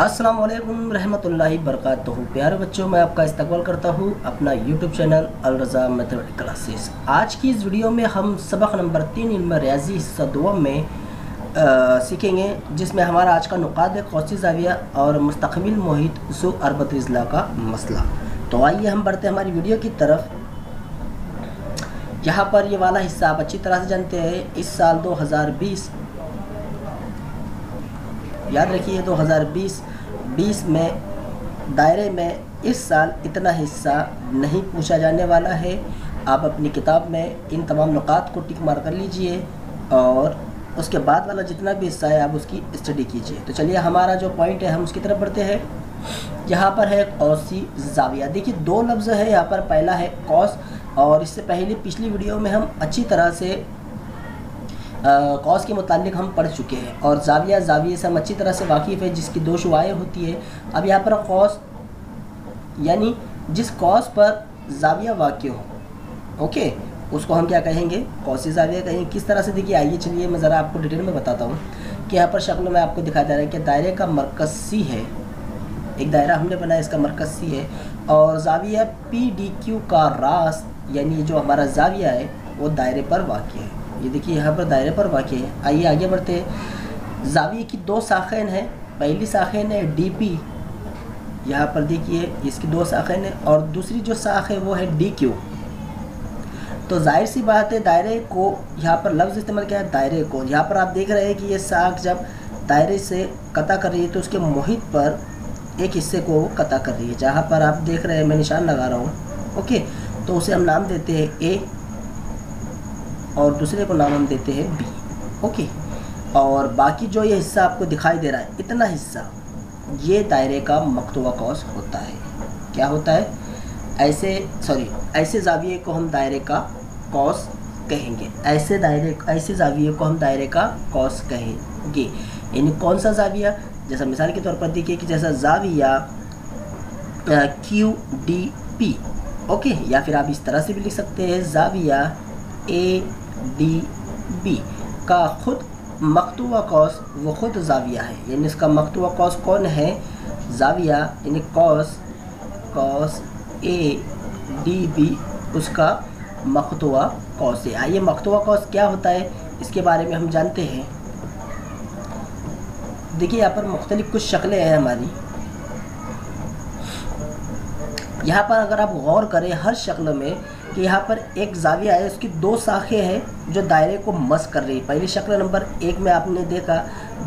अस्सलाम वालेकुम रहमतुल्लाहि बरकातुहू। प्यारे बच्चों, मैं आपका इस्तकबाल करता हूँ अपना यूट्यूब चैनल अल रज़ा मैथमेटिक्स क्लासेस। आज की इस वीडियो में हम सबक नंबर 3 इल्म रियाजी हिस्सा दुआ में सीखेंगे, जिसमें हमारा आज का नुकात है कौसी ज़ाविया और मुस्तक़बिल मुहित ज़ु अरबत इज़ला का मसला। तो आइए हम बढ़ते हैं हमारी वीडियो की तरफ। यहाँ पर ये वाला हिस्सा आप अच्छी तरह से जानते हैं। इस साल 2020, याद रखिए 2020 में दायरे में इस साल इतना हिस्सा नहीं पूछा जाने वाला है। आप अपनी किताब में इन तमाम नुकात को टिक मार कर लीजिए और उसके बाद वाला जितना भी हिस्सा है आप उसकी स्टडी कीजिए। तो चलिए हमारा जो पॉइंट है हम उसकी तरफ बढ़ते हैं। यहाँ पर है कौसी ज़ाविया। देखिए दो लफ्ज़ है यहाँ पर, पहला है कौस, और इससे पहले पिछली वीडियो में हम अच्छी तरह से कौस के मुतालिक हम पढ़ चुके हैं, और ज़ाविये से हम अच्छी तरह से वाकिफ़ है, जिसकी दो शुआएँ होती है। अब यहाँ पर कौस यानी जिस कौस पर ज़ाविया वाक़ हो, ओके, उसको हम क्या कहेंगे? कौसी ज़ाविया कहेंगे। किस तरह से? देखिए आइए चलिए मैं ज़रा आपको डिटेल में बताता हूँ कि यहाँ पर शक्ल में आपको दिखाई दे रहा है कि दायरे का मरकज़ सी है। एक दायरा हमने बनाया, इसका मरकज़ सी है, और ज़ाविया PDQ का रास यानी जो हमारा ज़ाविया है वो दायरे पर वाक़ है। ये देखिए यहाँ पर दायरे पर वाक़ है। आइए आगे बढ़ते हैं। ज़ाविये की दो साखें हैं। पहली साखें है DP, यहाँ पर देखिए इसकी दो साखें हैं, और दूसरी जो साख है वो है DQ। तो जाहिर सी बात है दायरे को यहाँ पर लफ्ज़ इस्तेमाल किया है, दायरे को। यहाँ पर आप देख रहे हैं कि ये साख जब दायरे से कता कर रही है तो उसके मुहित पर एक हिस्से को कता कर रही है। जहाँ पर आप देख रहे हैं मैं निशान लगा रहा हूँ, ओके, तो उसे हम नाम देते हैं A और दूसरे को नाम हम देते हैं B, ओके। और बाकी जो ये हिस्सा आपको दिखाई दे रहा है, इतना हिस्सा, ये दायरे का मकतूबा कौस होता है। क्या होता है? ऐसे ज़ाविये को हम दायरे का कौस कहेंगे। ऐसे ज़ाविये को हम दायरे का कौस कहेंगे। यानी कौन सा ज़ाविया? जैसा मिसाल के तौर पर देखिए कि जैसा ज़ाविया QDP, ओके, या फिर आप इस तरह से भी लिख सकते हैं ज़ाविया ADB का खुद मकतूबा कौस वो खुद ज़ाविया है। यानी इसका मकतूबा कौस कौन है? ज़ाविया यानी कौस ADB उसका मकतूबा कौस है। आइए मकतूबा कौस क्या होता है इसके बारे में हम जानते हैं। देखिए यहाँ पर मुख्तलिफ कुछ शक्लें हैं हमारी। यहाँ पर अगर आप गौर करें हर शक्ल में कि यहाँ पर एक ज़ाविया है, उसकी दो साखें हैं जो दायरे को मस कर रही है। पहली शक्ल नंबर 1 में आपने देखा,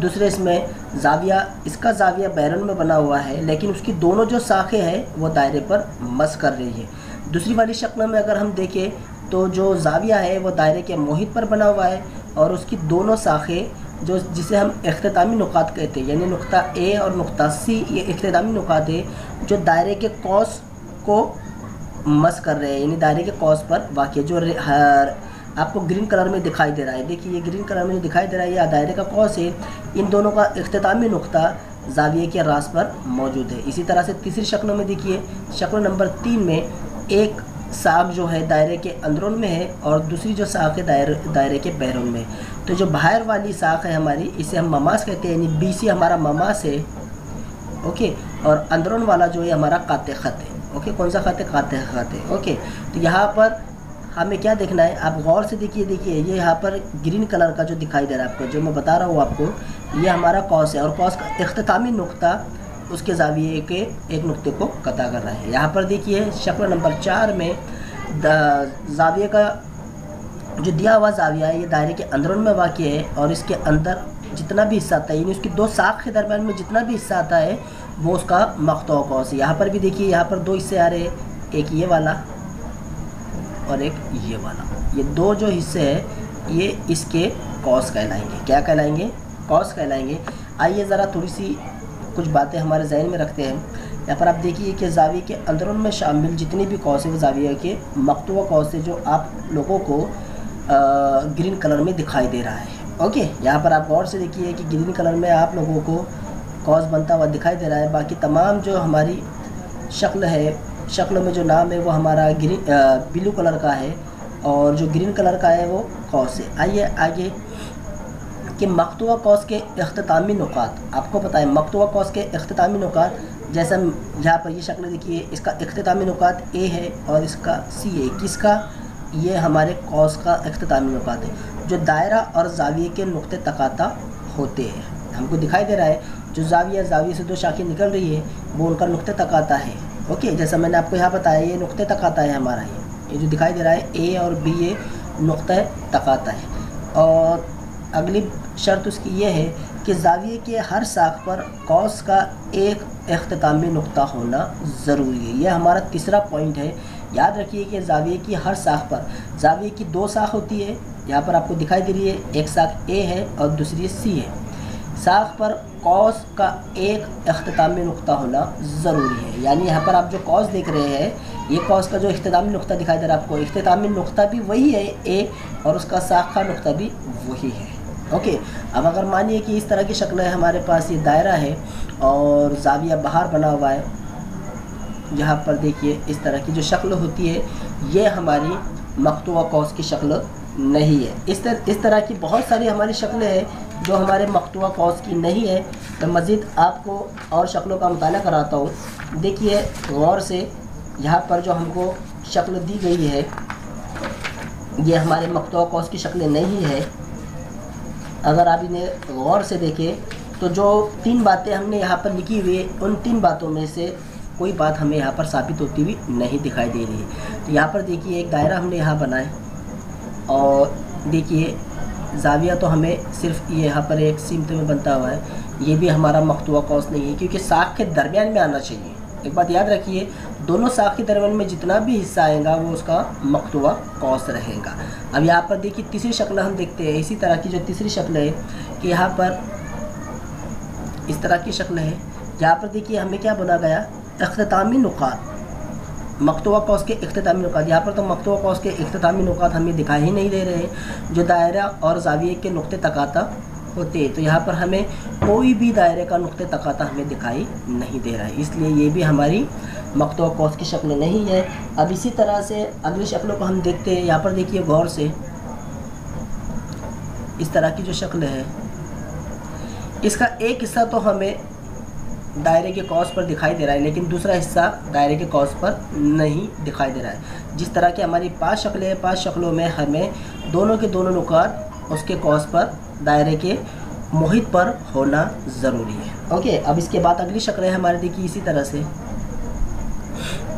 दूसरे इसमें ज़ाविया, इसका ज़ाविया बैरन में बना हुआ है, लेकिन उसकी दोनों जो साखें हैं वो दायरे पर मस कर रही है। दूसरी वाली शक्ल में अगर हम देखें तो जो ज़ाविया है वो दायरे के मुहित पर बना हुआ है, और उसकी दोनों साखें जो जिसे हम इख्तितामी नुकात कहते हैं, यानी नुक्ता A और नुक्ता C, ये इख्तितामी नुकात है जो दायरे के कौस को मस कर रहे हैं, यानी दायरे के कौस पर वाक़ जो आपको ग्रीन कलर में दिखाई दे रहा है। देखिए ये ग्रीन कलर में जो दिखाई दे रहा है ये दायरे का कौस है। इन दोनों का इख्तितामी नुक्ता ज़ाविये के रास पर मौजूद है। इसी तरह से तीसरी शक्ल में देखिए, शक्ल नंबर 3 में एक साख जो है दायरे के अंदरून में है, और दूसरी जो साख है दायरे के बैरून में। तो जो बाहर वाली साख है हमारी, इसे हम ममास कहते हैं, यानी BC हमारा ममास है, ओके, और अंदरून वाला जो है हमारा काते ख़त है, ओके। कौन सा ख़त है? काते ख़त है, ओके। तो यहाँ पर हमें क्या देखना है, आप गौर से देखिए ये यहाँ पर ग्रीन कलर का जो दिखाई दे रहा है आपको, जो मैं बता रहा हूँ आपको, ये हमारा कौस है, और कौस का इख्तितामी नुक्ता उसके ज़ाविये के एक नुक्ते को कता कर रहा है। यहाँ पर देखिए शक्ल नंबर 4 में ज़ाविये का जो दिया हुआ ज़ाविया है ये दायरे के अंदरून में वाक़ है, और इसके अंदर जितना भी हिस्सा आता है, यानी उसकी दो साख के दरमियान में जितना भी हिस्सा आता है वो उसका मकतूबा कौस है। यहाँ पर भी देखिए यहाँ पर दो हिस्से आ रहे हैं, एक ये वाला और एक ये वाला। ये दो जो हिस्से हैं ये इसके कौस कहलाएंगे। क्या कहलाएंगे? कौस कहलाएंगे। आइए ज़रा थोड़ी सी कुछ बातें हमारे जहन में रखते हैं। यहाँ पर आप देखिए कि ज़ाविये के अंदरून में शामिल जितनी भी कौस है वो ज़ाविये के मकतूबा कौस है, जो आप लोगों को ग्रीन कलर में दिखाई दे रहा है, ओके। यहाँ पर आप गौर से देखिए कि ग्रीन कलर में आप लोगों को कौस बनता हुआ दिखाई दे रहा है। बाकी तमाम जो हमारी शक्ल है, शक्ल में जो नाम है वो हमारा ब्लू कलर का है, और जो ग्रीन कलर का है वो कौस है। आइए आगे कि मकतूआ कौस के इख्तितामी नुकात, आपको पता है मकतूआ कौस के इख्तितामी नुकात, जैसे यहाँ पर ये शक्ल देखिए, इसका इख्तितामी नुकात ए है और इसका सी है। किसका? ये हमारे कौस का इख्तितामी नुकात है जो दायरा और जाविये के नुक्ते तकाता होते हैं। हमको दिखाई दे रहा है जो जाविये से 2 शाखें निकल रही है वो उनका नुक्ते तकाता है। ओके, जैसा मैंने आपको यहाँ बताया ये नुक्ते तकाता है हमारा, ये जो दिखाई दे रहा है ए और बी ये नुक्ते तकाता है। और अगली शर्त उसकी ये है कि जाविये के हर साख पर कौस का एक इख्तितामी नुक्ता होना ज़रूरी है। यह हमारा तीसरा पॉइंट है। याद रखिए कि जाविये की हर साख पर, जाविये की 2 साख होती है, यहाँ पर आपको दिखाई दे रही है, एक साख ए है और दूसरी सी है। साख पर कौस का एक इख्तितामी नुक्ता होना ज़रूरी है। यानी यहाँ पर आप जो कौस देख रहे हैं, ये कौस का जो इख्तितामी नुक्ता दिखाई दे रहा है आपको, इख्तितामी नुक्ता भी वही है ए और उसका साख का नुक्ता भी वही है। ओके, अब अगर मानिए कि इस तरह की शक्ल है हमारे पास, ये दायरा है और जाविया बाहर बना हुआ है, यहाँ पर देखिए इस तरह की जो शक्ल होती है ये हमारी मकतूआ कौस की शक्ल नहीं है। इस तरह की बहुत सारी हमारी शक्लें हैं जो हमारे मकतूआ कौस की नहीं है। मैं मज़ीद आपको और शक्लों का मुताला कराता हूँ। देखिए गौर से, यहाँ पर जो हमको शक्ल दी गई है ये हमारे मकतूआ कौस की शक्लें नहीं है। अगर आप इन्हें गौर से देखें तो जो 3 बातें हमने यहाँ पर लिखी हुई है उन 3 बातों में से कोई बात हमें यहाँ पर साबित होती हुई नहीं दिखाई दे रही है। तो यहाँ पर देखिए एक दायरा हमने यहाँ बनाए और देखिए जाविया तो हमें सिर्फ ये यहाँ पर एक सीमत में बनता हुआ है, ये भी हमारा मकतूआ कौस नहीं है क्योंकि साख के दरमियान में आना चाहिए। एक बात याद रखिए, दोनों साख के दरमियान में जितना भी हिस्सा आएगा वो उसका मकतूआ कौस रहेगा। अब यहाँ पर देखिए तीसरी शक्ल हम देखते हैं। इसी तरह की जो तीसरी शक्ल है कि यहाँ पर इस तरह की शक्ल है, यहाँ पर देखिए हमें क्या बना गया, इख्तितामी नुकात, मकतूआ कौस के इख्तितामी नुकात। यहाँ पर तो मकतूआ कौस के इख्तितामी नुकात हमें दिखाई ही नहीं दे रहे हैं जो दायरा और जाविये के नुक्ते तकाता होते हैं। तो यहाँ पर हमें कोई भी दायरे का नुक्ते तकाता हमें दिखाई नहीं दे रहा है, इसलिए ये भी हमारी मकतूआ कौस की शक्ल नहीं है। अब इसी तरह से अगली शक्लों को हम देखते हैं। यहाँ पर देखिए गौर से, इस तरह की जो शक्ल है इसका एक हिस्सा तो हमें दायरे के कौस पर दिखाई दे रहा है लेकिन दूसरा हिस्सा दायरे के कौस पर नहीं दिखाई दे रहा है। जिस तरह की हमारी 5 शक्लें हैं, 5 शक्लों में हमें दोनों के दोनों नुकात उसके कौस पर, दायरे के मोहित पर होना ज़रूरी है। ओके, अब इसके बाद अगली शक्लें हमारे देखिए इसी तरह से,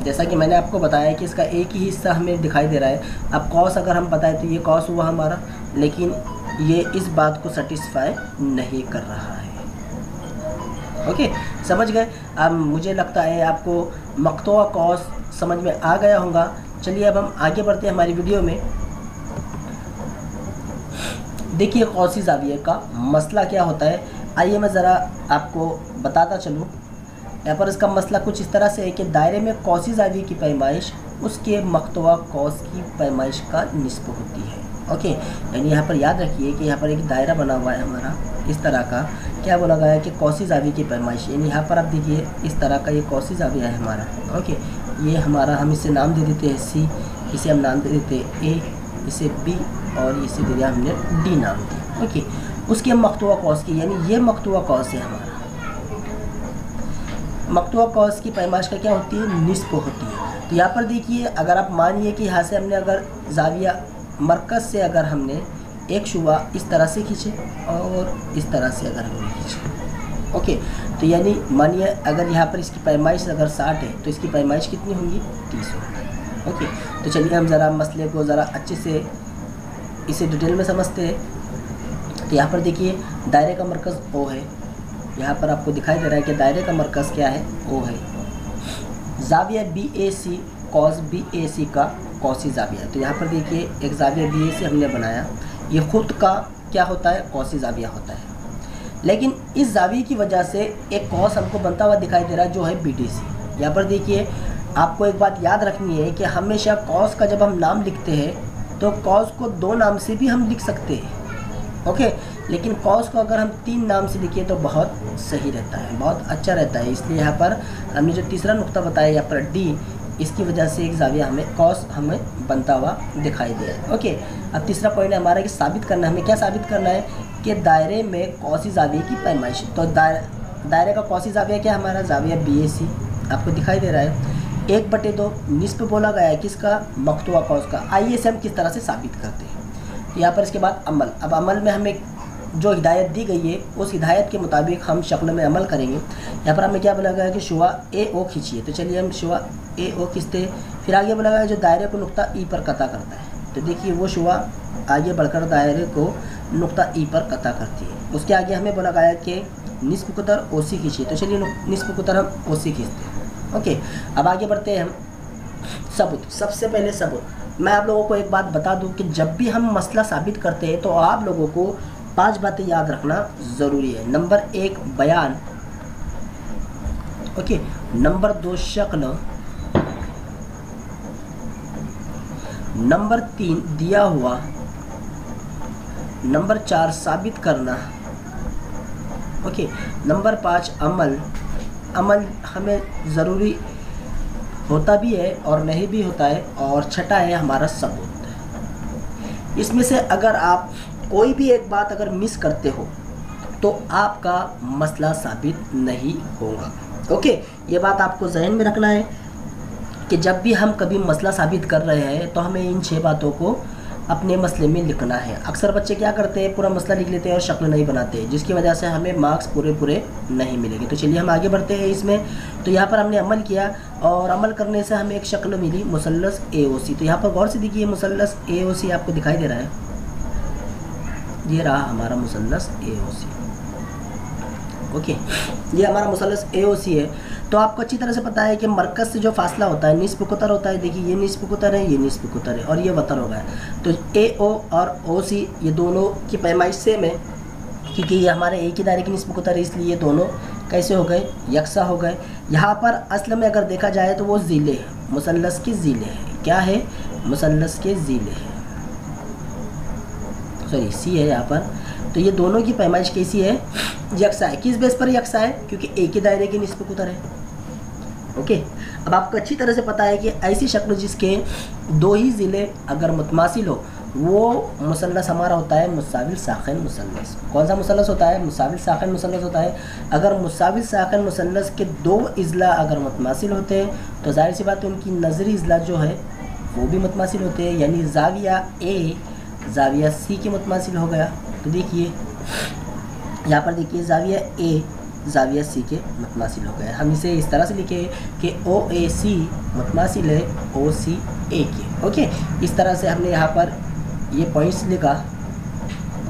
जैसा कि मैंने आपको बताया कि इसका एक ही हिस्सा हमें दिखाई दे रहा है। अब कौस अगर हम बताएं तो ये कौस हुआ हमारा, लेकिन ये इस बात को सेटिस्फाई नहीं कर रहा है। ओके, समझ गए? अब मुझे लगता है आपको मकतूआ कौस समझ में आ गया होगा। चलिए अब हम आगे बढ़ते हैं हमारी वीडियो में। देखिए कौसी जाविये का मसला क्या होता है, आइए मैं ज़रा आपको बताता चलूँ। यहाँ पर इसका मसला कुछ इस तरह से है कि दायरे में कौसी जाविये की पैमाइश उसके मकतूआ कौस की पैमाइश का निस्ब होती है। ओके, यानी यहाँ पर याद रखिए कि यहाँ पर एक दायरा बना हुआ है हमारा इस तरह का, क्या बोला गया है कि कौसी जाविये की पैमाइश, यानी यहाँ पर आप देखिए इस तरह का ये कौसी जाविया है हमारा। ओके, ये हमारा, हम इसे नाम दे देते हैं सी, इसे हम नाम दे देते हैं ए, इसे बी और इसे दे दिया हमने डी नाम दिया। ओके, उसके मकतूआ कौस की, यानी ये मकतूआ कौस है हमारा। मकतूआ कौस की पैमाइश का क्या होती है, निस्ब होती है। तो यहाँ पर देखिए अगर आप मानिए कि यहाँ से हमने अगर जाविया मरकज़ से अगर हमने एक शुआ इस तरह से खींचे और इस तरह से अगर हमने खींचे, ओके, तो यानी मानिए अगर यहाँ पर इसकी पैमाइश अगर 60 है तो इसकी पैमाइश कितनी होंगी, 30 होगी। ओके, तो चलिए हम ज़रा मसले को ज़रा अच्छे से इसे डिटेल में समझते हैं। तो यहाँ पर देखिए दायरे का मरकज़ ओ है, यहाँ पर आपको दिखाई दे रहा है कि दायरे का मरकज़ क्या है, ओ है। जाविया BAC कॉस BAC का कौसी जाविया, तो यहाँ पर देखिए एक जाविया BAC हमने बनाया, ये ख़ुद का क्या होता है, कौसी जाविया होता है। लेकिन इस जाविये की वजह से एक कौस हमको बनता हुआ दिखाई दे रहा है जो है BDC। यहाँ पर देखिए आपको एक बात याद रखनी है कि हमेशा कौस का जब हम नाम लिखते हैं तो कौस को 2 नाम से भी हम लिख सकते हैं। ओके, लेकिन कौस को अगर हम 3 नाम से लिखिए तो बहुत सही रहता है, बहुत अच्छा रहता है। इसलिए यहाँ पर हमने जो तीसरा नुक्ता बताया यहाँ पर डी, इसकी वजह से एक जाविया हमें कॉस हमें बनता हुआ दिखाई दिया है। ओके, अब तीसरा पॉइंट है हमारा कि साबित करना है। हमें क्या साबित करना है कि दायरे में कौसी जाविये की पैमाइश। तो दायरे का कौसी जाविया क्या है हमारा, जाविया BAC आपको दिखाई दे रहा है। 1/2 निस्फ बोला गया है किसका, मकतूआ कौस का। आइए इसे हम किस तरह से साबित करते हैं। तो यहाँ पर इसके बाद अमल। अब अमल में हमें जो हिदायत दी गई है उस हिदायत के मुताबिक हम शक्ल में अमल करेंगे। यहाँ पर हमें क्या बोला गया है कि शुआ AO खींचिए। तो चलिए हम शुआ AO खींचते। फिर आगे बोला गया है जो दायरे को नुक्ता E पर कता करता है। तो देखिए वो शुआ आगे बढ़कर दायरे को नुक्ता E पर कता करती है। उसके आगे हमें बोला गया है कि निस्फ कुतर OC खींचिए। तो चलिए निस्फ कुतर हम OC खींचते हैं। ओके, अब आगे बढ़ते हैं हम सबूत। सबसे पहले सबूत मैं आप लोगों को एक बात बता दूं कि जब भी हम मसला साबित करते हैं तो आप लोगों को 5 बातें याद रखना ज़रूरी है। नंबर 1 बयान, ओके। नंबर 2 शक्ल। नंबर 3 दिया हुआ। नंबर 4 साबित करना, ओके। नंबर 5 अमल। अमल हमें ज़रूरी होता भी है और नहीं भी होता है। और छठा है हमारा सबूत। इसमें से अगर आप कोई भी एक बात अगर मिस करते हो तो आपका मसला साबित नहीं होगा। ओके, ये बात आपको जहन में रखना है कि जब भी हम कभी मसला साबित कर रहे हैं तो हमें इन 6 बातों को अपने मसले में लिखना है। अक्सर बच्चे क्या करते हैं, पूरा मसला लिख लेते हैं और शक्ल नहीं बनाते, जिसकी वजह से हमें मार्क्स पूरे नहीं मिलेंगे। तो चलिए हम आगे बढ़ते हैं इसमें। तो यहाँ पर हमने अमल किया और अमल करने से हमें एक शक्ल मिली मुसल्लस AOC। तो यहाँ पर गौर से देखिए मुसल्लस AOC आपको दिखाई दे रहा है, ये रहा हमारा मुसल्लस AOC। ओके, ये हमारा मुसल्लस AOC है। तो आपको अच्छी तरह से पता है कि मरकज़ से जो फासला होता है निस्फ कुतर होता है। देखिए ये निस्फ कुतर है, ये निस्फ कुतर है और ये वतर हो गया। तो AO और OC ये दोनों की पैमाइश सेम है, क्योंकि ये हमारे एक ही दायरे की निस्फ कुतर है, इसलिए ये दोनों कैसे हो गए, यकसा हो गए। यहाँ पर असल में अगर देखा जाए तो वो ज़िले हैं, मुसल्लस के ज़िले हैं। क्या है, मुसल्लस के ज़िले हैं, सॉरी C है यहाँ पर। तो ये दोनों की पैमाइश कैसी है, यकसा है। किस बेस पर यकसा है, क्योंकि एक ही दायरे की निस्फ कुतर है। ओके, अब आपको अच्छी तरह से पता है कि ऐसी शक्ल जिसके 2 ही ज़िले अगर मुतमासिल हो वो मुसल्लस हमारा होता है मुसाविल साखिन मुसल्लस। कौन सा मुसल्लस होता है, मुसाविल साखिन मुसल्लस होता है। अगर मुसाविल साखिन मुसल्लस के 2 इज़ला अगर मुतमासिल होते हैं तो जाहिर सी बात है उनकी नज़री इज़ला जो है वो भी मुतमासिल होते हैं, यानी जाविया A जाविया C के मुतमासिल हो गया। तो देखिए यहाँ पर देखिए जाविया A जाविया C के मुतमासिल हो गया। हम इसे इस तरह से लिखे कि OAC मुतमासिल है OCA के। ओके, इस तरह से हमने यहाँ पर ये पॉइंट्स लिखा।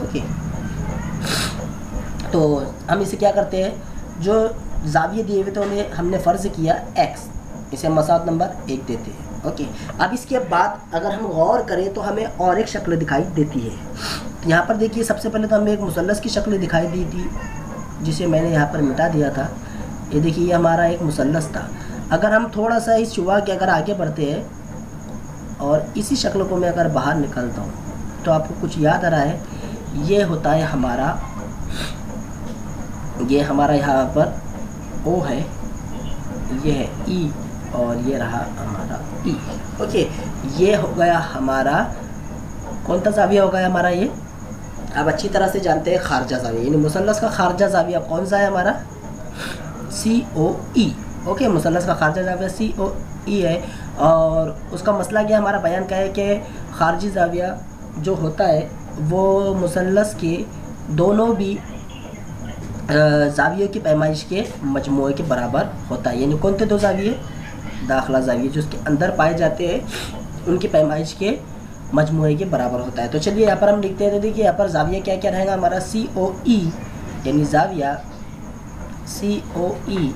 ओके, तो हम इसे क्या करते हैं, जो जाविये दिए हुए थे उन्हें हमने फ़र्ज़ किया X, इसे मसाद नंबर 1 देते हैं। ओके, अब इसके बाद अगर हम गौर करें तो हमें और एक शक्ल दिखाई देती है। तो यहाँ पर देखिए सबसे पहले तो हमें एक मुसल्लस की शक्ल दिखाई दी थी जिसे मैंने यहाँ पर मिटा दिया था। ये देखिए ये हमारा एक मुसल्लस था। अगर हम थोड़ा सा इस शुआ के अगर आगे बढ़ते हैं और इसी शक्ल को मैं अगर बाहर निकलता हूँ तो आपको कुछ याद आ रहा है, ये होता है हमारा, ये हमारा यहाँ पर O है, ये है E और ये रहा हमारा E। ओके, ये हो गया हमारा कौन सा जाविया हो गया हमारा, ये अब अच्छी तरह से जानते हैं खारजा जाविया, यानी मुसल्लस का खारजा जाविया कौन सा है हमारा, COE। ओके, मुसल्लस का खारजा जाविया COE है। और उसका मसला क्या हमारा बयान क्या है कि खारजी जाविया जो होता है वो मुसल्लस के दोनों भी जावियों की पैमाइश के मजमूए के बराबर होता है। यानी कौन थे 2 जाविये, दाखिला जाविये जो उसके अंदर पाए जाते हैं उनकी पैमाइश के मजमूए के बराबर होता है। तो चलिए यहाँ पर हम लिखते हैं। तो देखिए यहाँ पर जाविया क्या क्या रहेगा हमारा, COE, यानी जाविया COE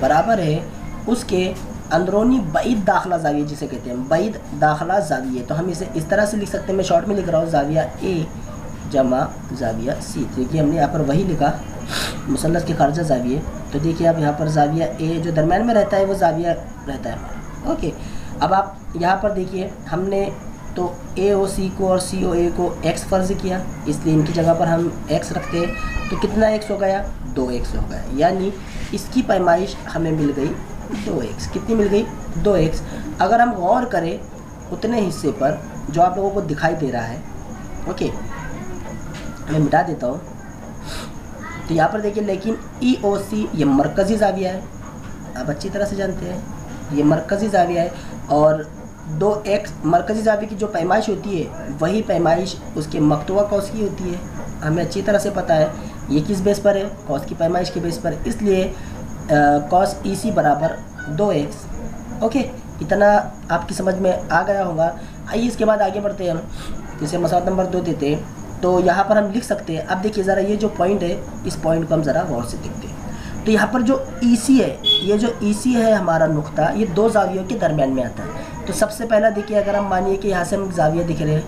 बराबर है उसके अंदरूनी बैद दाखिला जाविया जिसे कहते हैं, बैद दाखिला जाविया। तो हम इसे इस तरह से लिख सकते हैं, मैं शॉर्ट में लिख रहा हूँ, जाविया A जमा जाविया C। देखिए हमने यहाँ पर वही लिखा मुसल्लस के खारजा जाविये। तो देखिए अब यहाँ पर जाविया A जो दरम्यान में रहता है वो जाविया रहता है हमारा। ओके, अब आप यहाँ पर देखिए हमने तो AOC को और COA को X फ़र्ज़ किया, इसलिए इनकी जगह पर हम X रखते हैं। तो कितना X हो गया, 2X हो गया, यानी इसकी पैमाइश हमें मिल गई 2x कितनी मिल गई 2x। अगर हम गौर करें उतने हिस्से पर जो आप लोगों को दिखाई दे रहा है, ओके मैं मिटा देता हूँ। तो यहाँ पर देखिए, लेकिन EOC ये मरकज़ी ज़ाविया है, आप अच्छी तरह से जानते हैं ये मरकज़ी ज़ाविया है। और 2x मरकज़ी ज़ाविये की जो पैमाइश होती है वही पैमाइश उसके मकतूबा कौस की होती है, हमें अच्छी तरह से पता है। ये किस बेस पर है, कौस की पैमाइश के बेस पर, इसलिए कॉस EC बराबर 2x। ओके, इतना आपकी समझ में आ गया होगा। आइए इसके बाद आगे बढ़ते हैं हम। जैसे मसला नंबर 2 देते हैं तो यहाँ पर हम लिख सकते हैं। अब देखिए ज़रा ये जो पॉइंट है, इस पॉइंट को हम ज़रा गौर से देखते हैं। तो यहाँ पर जो EC है, ये जो EC है हमारा नुक्ता, ये दो ज़ावियों के दरमियान में आता है। तो सबसे पहला देखिए, अगर हम मानिए कि यहाँ से हम ज़ाविया दिख रहे हैं,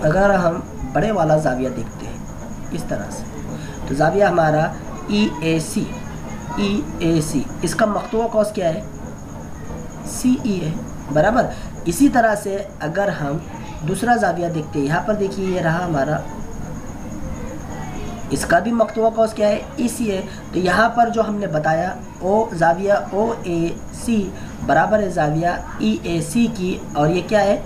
अगर हम बड़े वाला ज़ाविया देखते हैं इस तरह से, तो ज़ाविया हमारा EAC, इसका मकतूबा कौस क्या है, CE है, बराबर। इसी तरह से अगर हम दूसरा ज़ाविया देखते हैं, यहाँ पर देखिए ये रहा हमारा, इसका भी मकतूबा कौस क्या है, EC है। तो यहाँ पर जो हमने बताया ज़ाविया OAC बराबर है ज़ाविया EAC की, और ये क्या है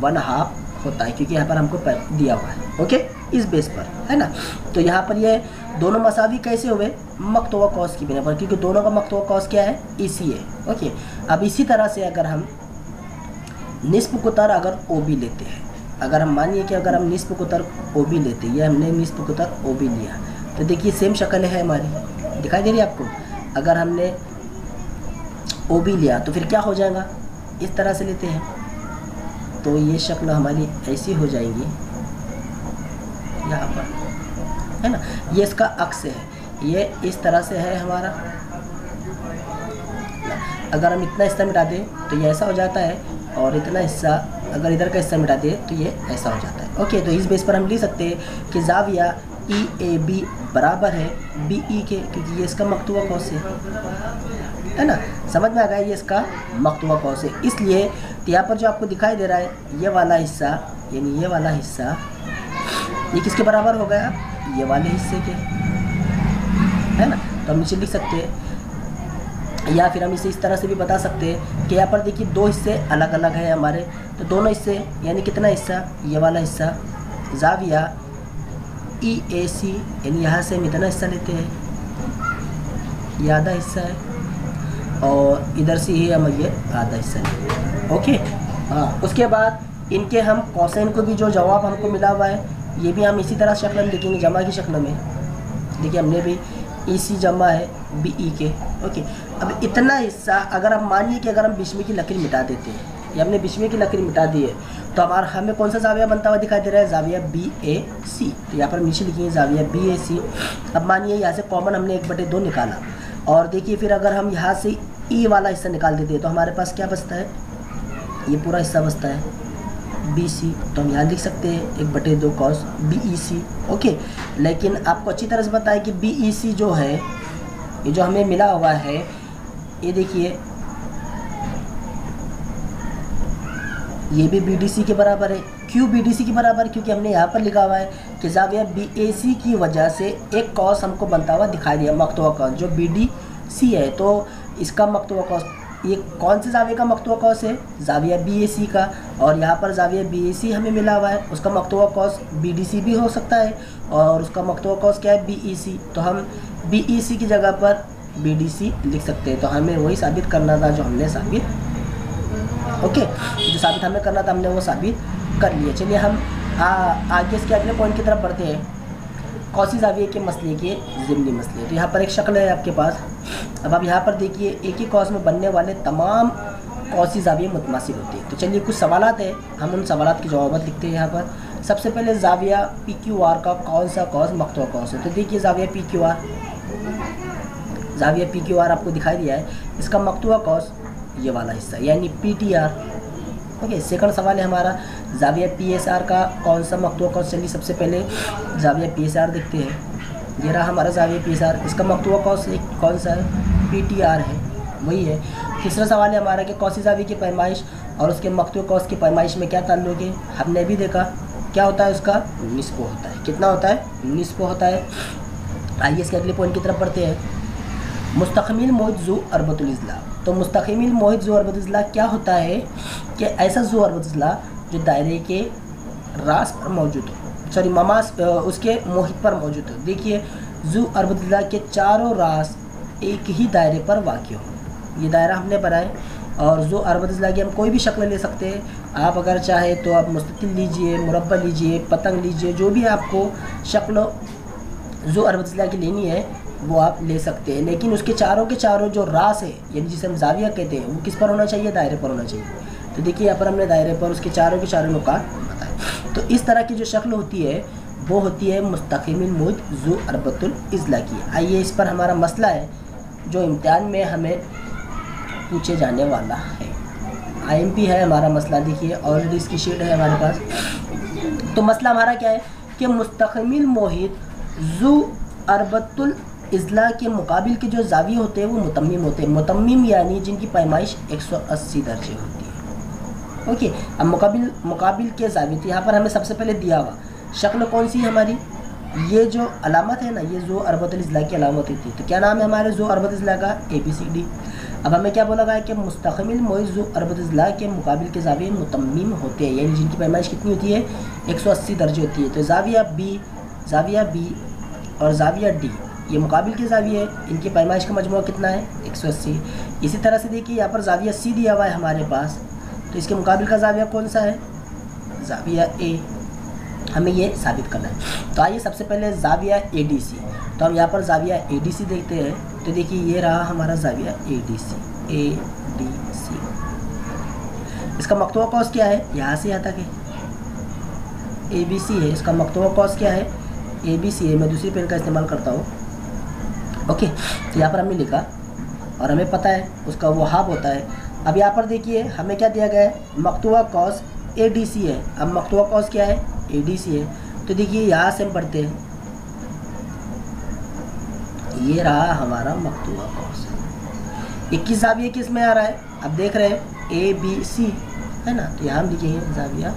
1/2 होता है, क्योंकि यहाँ पर हमको दिया हुआ है, ओके, इस बेस पर है ना। तो यहाँ पर ये दोनों मसावी कैसे हुए, मकतूबा कौस की बिना पर, क्योंकि दोनों का मकतूबा कौस क्या है, EC है, ओके। अब इसी तरह से अगर हम निस्फ कुतर अगर OB लेते हैं, अगर हम मानिए कि अगर हम निस्फ कुतर OB लेते हैं, ये हमने निस्फ कुतर OB लिया, तो देखिए सेम शक्ल है हमारी, दिखाई दे रही है आपको। अगर हमने OB लिया तो फिर क्या हो जाएगा, इस तरह से लेते हैं तो ये शक्ल हमारी ऐसी हो जाएगी यहाँ पर, है ना। ये इसका अक्स है, ये इस तरह से है हमारा। अगर हम इतना हिस्सा मिटा दें तो ये ऐसा हो जाता है, और इतना हिस्सा अगर इधर का हिस्सा मिटा दें तो ये ऐसा हो जाता है, ओके। तो इस बेस पर हम लिख सकते हैं कि ज़ाविया EAB बराबर है BE के, क्योंकि ये इसका मकतूबा कौस है ना। समझ में आ गया, ये इसका मकतूबा कौस है। इसलिए तो यहाँ पर जो आपको दिखाई दे रहा है ये वाला हिस्सा, यानी ये वाला हिस्सा, ये किसके बराबर हो गया, ये वाले हिस्से के, है ना। तो हम नीचे लिख सकते हैं, या फिर हम इसे इस तरह से भी बता सकते हैं कि यहाँ पर देखिए दो हिस्से अलग अलग हैं हमारे, तो दोनों हिस्से यानी कितना हिस्सा, ये वाला हिस्सा ज़ाविया EAC, यानी यहाँ से हम इतना हिस्सा लेते हैं, ये आधा हिस्सा है, और इधर से ही हम ये आधा हिस्सा लेते हैं, ओके। हाँ, उसके बाद इनके हम कोसाइन को भी जो जवाब हमको मिला हुआ है, ये भी हम इसी तरह शक्ल में लिखेंगे, जमा की शक्ल में। देखिए हमने भी EC जमा है BE के, ओके। अब इतना हिस्सा अगर हम मानिए कि अगर हम बीच में की लकीर मिटा देते हैं, ये हमने बीच में की लकीर मिटा दी है, तो हमारा हमें कौन सा ज़ाविया बनता हुआ दिखाई दे रहा है, ज़ाविया BAC। तो यहाँ पर नीचे लिखिए ज़ाविया BAC। अब मानिए यहाँ से कॉमन हमने 1/2 निकाला, और देखिए फिर अगर हम यहाँ से E वाला हिस्सा निकाल देते हैं तो हमारे पास क्या बचता है, ये पूरा हिस्सा बचता है BC। तो हम यहाँ लिख सकते हैं 1/2 कॉस BEC, ओके। लेकिन आपको अच्छी तरह से पता है कि BEC जो है, ये जो हमें मिला हुआ है, ये देखिए ये भी BDC के बराबर है। क्यों BDC के बराबर, क्योंकि हमने यहाँ पर लिखा हुआ है कि ज़ाविया BAC की वजह से एक कॉस हमको बनता हुआ दिखाई दिया, मकतूबा कॉस जो BDC है, तो इसका मकतूबा कॉस, ये कौन से ज़ाविया का मकतूबा कौस है, ज़ाविया BAC का। और यहाँ पर ज़ाविया BAC हमें मिला हुआ है, उसका मकतूबा कौस BDC भी हो सकता है, और उसका मकतूबा कौस क्या है, BEC। तो हम BEC की जगह पर BDC लिख सकते हैं। तो हमें वही साबित करना था जो हमने साबित, ओके, जो साबित हमें करना था हमने वो साबित कर लिया। चलिए हम आगे इसके अगले पॉइंट की तरफ बढ़ते हैं, कौसी ज़ाविये के मसले के ज़िमनी मसले। तो यहाँ पर एक शक्ल है आपके पास। अब आप यहाँ पर देखिए एक ही कौस में बनने वाले तमाम कौसी ज़ाविये मुतमासिल होती है। तो चलिए कुछ सवालात है, हम उन सवालात के जवाब लिखते हैं यहाँ पर। सबसे पहले ज़ाविया PQR का कौन सा कौस मकतूबा कौस है। तो देखिए ज़ाविया PQR आपको दिखाई दिया है, इसका मकतूबा कौस ये वाला हिस्सा यानी PTR, ओके। सेकंड सवाल है हमारा ज़ाविया PSR का कौन सा मकतूबा कौस। चलिए सबसे पहले ज़ाविया PSR देखते हैं, ये रहा हमारा ज़ाविया PSR, इसका मकतूबा कौस कौन सा है, PTR है, वही है। तीसरा सवाल है हमारा कि कौसी ज़ाविये की पैमाइश और उसके मकतूबा कौस की पैमाइश में क्या ताल्लुक़ है। हमने भी देखा क्या होता है, उसका निस्फ होता है। कितना होता है, निस्फ होता है। आइए इसके अगले पॉइंट की तरफ बढ़ते हैं। मुस्तक़मिल मोहित ज़ू अरबतुल इज़ला। तो मुस्तक़मिल मोहित ज़ू अरबतुल इज़ला क्या होता है कि ऐसा ज़ू अरबतुल इज़ला जो दायरे के रास पर मौजूद हो, सॉरी ममास उसके मोहित पर मौजूद हो। देखिए ज़ू अरबतुल इज़ला के चारों रास एक ही दायरे पर वाक़ हो। ये दायरा हमने बनाए और ज़ू अरबतुल इज़ला की हम कोई भी शक्ल ले सकते हैं। आप अगर चाहे तो आप मुस्ततिल लीजिए, मुरब्बा लीजिए, पतंग लीजिए, जो भी आपको शक्ल ज़ू अरबतुल इज़ला की लेनी है वो आप ले सकते हैं। लेकिन उसके चारों के चारों जो रास है यानी जिसे हम जाविया कहते हैं वो किस पर होना चाहिए, दायरे पर होना चाहिए। तो देखिए यहाँ पर हमने दायरे पर उसके चारों के चारों नुकात बताए। तो इस तरह की जो शक्ल होती है वो होती है मुस्तक़मिल मोहित ज़ू अरबतुल इज़ला की। आइए इस पर हमारा मसला है जो इम्तिहान में हमें पूछे जाने वाला है। IMP है हमारा मसला। देखिए ऑलरेडी इसकी शीट है हमारे पास। तो मसला हमारा क्या है कि मुस्तक़मिल मोहित ज़ू अरबतुल इज़ला के मुकाबिल के जो ज़ाविये होते हैं वो मुतम्मिम होते हैं। मुतम्मिम यानी जिनकी पैमाइश 180 दर्जे होती है। ओके, अब मुकाबिल के ज़ाविये, तो यहाँ पर हमें सबसे पहले दिया हुआ शक्ल कौन सी है हमारी, ये जो अलामत है ना, ये ज़ू अरबतुल इज़ला की अलामत होती है। तो क्या नाम है हमारे ज़ू अरबतुल इज़ला का, ABCD। अब हमें क्या बोला गया है कि मुस्तक़मिल मोहित ज़ू अरबतुल इज़ला के मुकाबिल के ज़ाविये मुतम्मिम होते हैं, यानी जिनकी पैमाइश कितनी होती है, 180 दर्जे होती है। तो ज़ाविया B और ज़ाविया D ये मुकाबिल के ज़ाविये हैं, इनकी पैमाइश का मजमूआ कितना है, 180। इसी तरह से देखिए यहाँ पर ज़ाविया C दिया हुआ है हमारे पास, तो इसके मुकाबिल का ज़ाविया कौन सा है, ज़ाविया A। हमें ये साबित करना है। तो आइए सबसे पहले ज़ाविया ADC। तो हम यहाँ पर ज़ाविया ADC देखते हैं। तो देखिए ये रहा हमारा ज़ाविया ADC। इसका मकतूबा कौस क्या है, यहाँ से यहाँ तक है, ABC है। इसका मकतूबा कौस क्या है, ABC है। मैं दूसरी पेन का इस्तेमाल करता हूँ। ओके, तो यहाँ पर हमने लिखा और हमें पता है उसका वो हाफ होता है। अब यहाँ पर देखिए हमें क्या दिया गया है, मकतूबा कौस ADC है। अब मकतूबा कौस क्या है, ADC है। तो देखिए यहाँ से हम पढ़ते हैं, ये रहा हमारा मकतूबा कौस। 21 ज़ाविया किस में आ रहा है, अब देख रहे हैं ABC है ना, तो यहाँ हम लिखेंगे ज़ाविया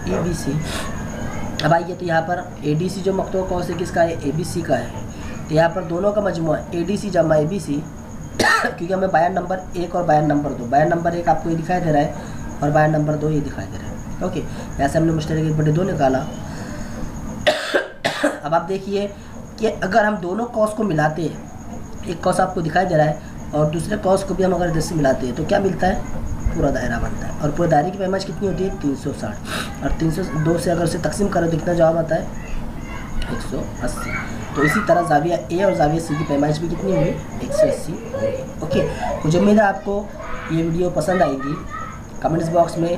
ABC। अब आइए तो यहाँ पर ADC जो मकतूबा कौस है किसका है, ABC का है। तो यहाँ पर दोनों का मजमुआ ADC जमा ABC क्योंकि हमें बयान नंबर 1 और बयान नंबर 2, बयान नंबर 1 आपको ये दिखाई दे रहा है और बयान नंबर 2 ये दिखाई दे रहा है। ओके, यहाँ से हमने मुश्तरक 1/2 निकाला। अब आप देखिए कि अगर हम दोनों कॉस को मिलाते हैं, एक कॉस आपको दिखाई दे रहा है और दूसरे कॉस को भी हम अगर इधर से मिलाते हैं तो क्या मिलता है, पूरा दायरा बनता है। और पूरे दायरे की पैमाइश कितनी होती है, 360। और 302 से अगर उसे तकसीम करो तो कितना जवाब आता है, 180। तो इसी तरह ज़ाविया A और ज़ाविया C की पैमाइश भी कितनी हुई, 180 होगी। ओके, मुझे उम्मीद है आपको ये वीडियो पसंद आएगी। कमेंट्स बॉक्स में